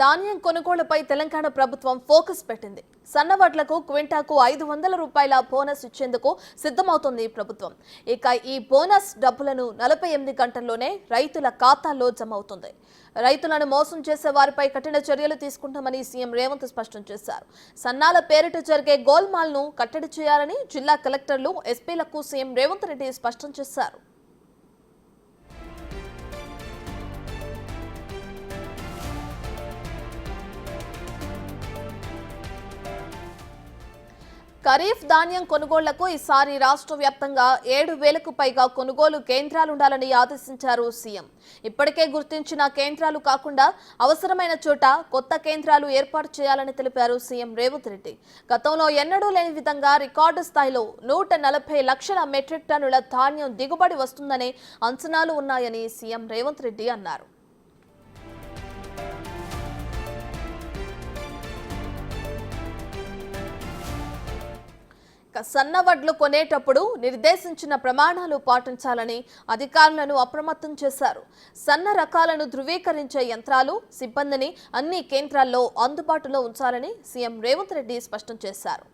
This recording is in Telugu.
ధాన్యం కొనుగోలుపై తెలంగాణ ప్రభుత్వం ఫోకస్ పెట్టింది. సన్నవడ్లకు క్వింటాకు 500 రూపాయల బోనస్ ఇచ్చేందుకు సిద్ధమవుతోంది ప్రభుత్వం. ఇక ఈ బోనస్ డబ్బులను 48 గంటల్లోనే రైతుల ఖాతాల్లో జమ అవుతుంది. రైతులను మోసం చేసే వారిపై కఠిన చర్యలు తీసుకుంటామని సీఎం రేవంత్ స్పష్టం చేశారు. సన్నాల పేరిట జరిగే గోల్మాల్ను కట్టడి చేయాలని జిల్లా కలెక్టర్లు, ఎస్పీలకు సీఎం రేవంత్ రెడ్డి స్పష్టం చేశారు. ఖరీఫ్ ధాన్యం కొనుగోళ్లకు ఈసారి రాష్ట్ర వ్యాప్తంగా 7,000కు పైగా కొనుగోలు కేంద్రాలుండాలని ఆదేశించారు సీఎం. ఇప్పటికే గుర్తించిన కేంద్రాలు కాకుండా అవసరమైన చోట కొత్త కేంద్రాలు ఏర్పాటు చేయాలని తెలిపారు సీఎం రేవంత్ రెడ్డి. గతంలో ఎన్నడూ లేని విధంగా రికార్డు స్థాయిలో 140 లక్షల మెట్రిక్ టన్నుల ధాన్యం దిగుబడి వస్తుందనే అంచనాలు ఉన్నాయని సీఎం రేవంత్ రెడ్డి అన్నారు. సన్నవడ్లు కొనేటప్పుడు నిర్దేశించిన ప్రమాణాలు పాటించాలని అధికారులను అప్రమత్తం చేశారు. సన్న రకాలను ధృవీకరించే యంత్రాలు, సిబ్బందిని అన్ని కేంద్రాల్లో అందుబాటులో ఉంచాలని సీఎం రేవంత్ రెడ్డి స్పష్టం చేశారు.